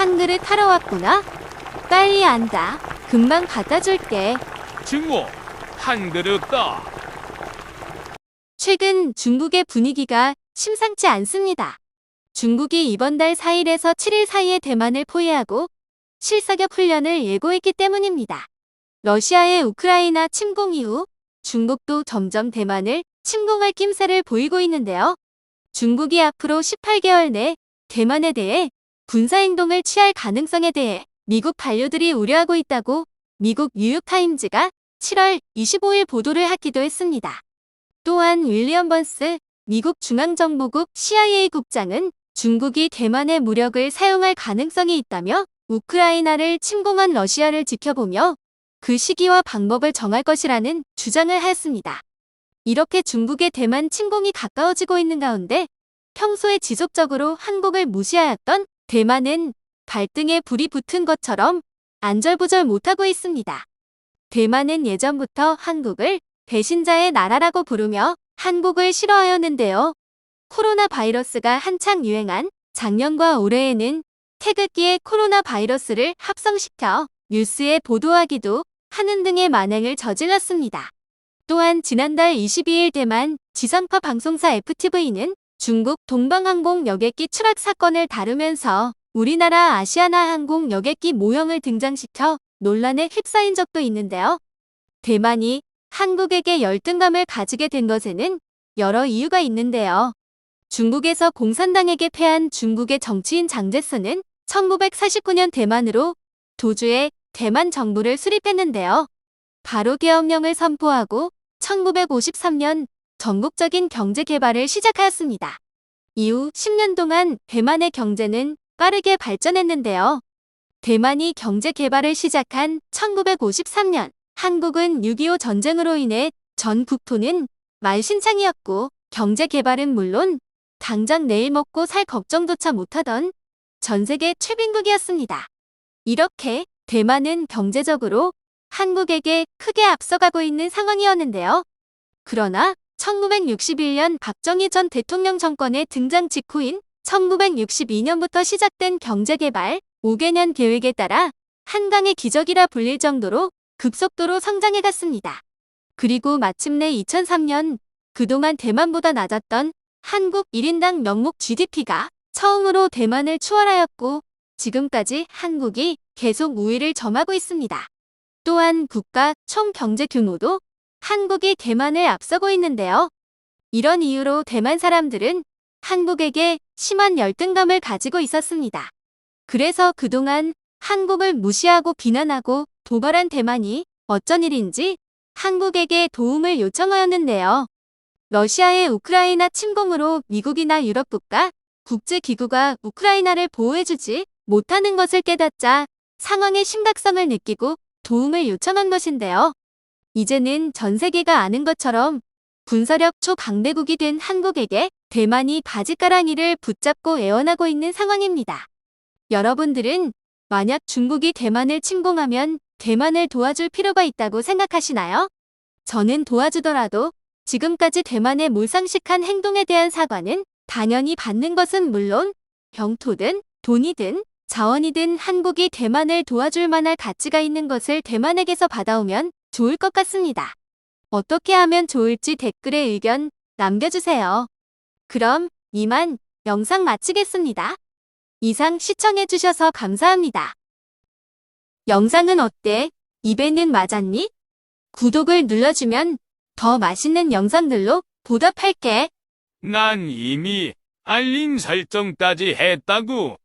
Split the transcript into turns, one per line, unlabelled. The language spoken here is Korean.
한 그릇 하러 왔구나. 빨리 앉아. 금방 갖다 줄게.
증오, 한 그릇 더.
최근 중국의 분위기가 심상치 않습니다. 중국이 이번 달 4일에서 7일 사이에 대만을 포위하고 실사격 훈련을 예고했기 때문입니다. 러시아의 우크라이나 침공 이후 중국도 점점 대만을 침공할 낌새를 보이고 있는데요. 중국이 앞으로 18개월 내 대만에 대해 군사행동을 취할 가능성에 대해 미국 반려들이 우려하고 있다고 미국 뉴욕타임즈가 7월 25일 보도를 하기도 했습니다. 또한 윌리엄 번스 미국 중앙정보국 CIA 국장은 중국이 대만의 무력을 사용할 가능성이 있다며 우크라이나를 침공한 러시아를 지켜보며 그 시기와 방법을 정할 것이라는 주장을 하였습니다. 이렇게 중국의 대만 침공이 가까워지고 있는 가운데 평소에 지속적으로 한국을 무시하였던 대만은 발등에 불이 붙은 것처럼 안절부절 못하고 있습니다. 대만은 예전부터 한국을 배신자의 나라라고 부르며 한국을 싫어하였는데요. 코로나 바이러스가 한창 유행한 작년과 올해에는 태극기에 코로나 바이러스를 합성시켜 뉴스에 보도하기도 하는 등의 만행을 저질렀습니다. 또한 지난달 22일 대만 지상파 방송사 FTV는 중국 동방항공 여객기 추락 사건을 다루면서 우리나라 아시아나항공 여객기 모형을 등장시켜 논란에 휩싸인 적도 있는데요. 대만이 한국에게 열등감을 가지게 된 것에는 여러 이유가 있는데요. 중국에서 공산당에게 패한 중국의 정치인 장제스는 1949년 대만으로 도주해 대만 정부를 수립했는데요. 바로 계엄령을 선포하고 1953년 전국적인 경제 개발을 시작하였습니다. 이후 10년 동안 대만의 경제는 빠르게 발전했는데요. 대만이 경제 개발을 시작한 1953년 한국은 6.25 전쟁으로 인해 전 국토는 만신창이었고 경제 개발은 물론 당장 내일 먹고 살 걱정조차 못하던 전 세계 최빈국이었습니다. 이렇게 대만은 경제적으로 한국에게 크게 앞서가고 있는 상황이었는데요. 그러나 1961년 박정희 전 대통령 정권의 등장 직후인 1962년부터 시작된 경제개발 5개년 계획에 따라 한강의 기적이라 불릴 정도로 급속도로 성장해갔습니다. 그리고 마침내 2003년 그동안 대만보다 낮았던 한국 1인당 명목 GDP가 처음으로 대만을 추월하였고 지금까지 한국이 계속 우위를 점하고 있습니다. 또한 국가 총 경제 규모도 한국이 대만을 앞서고 있는데요. 이런 이유로 대만 사람들은 한국에게 심한 열등감을 가지고 있었습니다. 그래서 그동안 한국을 무시하고 비난하고 도발한 대만이 어쩐 일인지 한국에게 도움을 요청하였는데요. 러시아의 우크라이나 침공으로 미국이나 유럽 국가, 국제기구가 우크라이나를 보호해주지 못하는 것을 깨닫자 상황의 심각성을 느끼고 도움을 요청한 것인데요. 이제는 전 세계가 아는 것처럼 군사력 초강대국이 된 한국에게 대만이 바짓가랑이를 붙잡고 애원하고 있는 상황입니다. 여러분들은 만약 중국이 대만을 침공하면 대만을 도와줄 필요가 있다고 생각하시나요? 저는 도와주더라도 지금까지 대만의 몰상식한 행동에 대한 사과는 당연히 받는 것은 물론 병토든 돈이든 자원이든 한국이 대만을 도와줄 만할 가치가 있는 것을 대만에게서 받아오면 좋을 것 같습니다. 어떻게 하면 좋을지 댓글에 의견 남겨주세요. 그럼 이만 영상 마치겠습니다. 이상 시청해주셔서 감사합니다. 영상은 어때? 입에는 맞았니? 구독을 눌러주면 더 맛있는 영상들로 보답할게.
난 이미 알림 설정까지 했다고.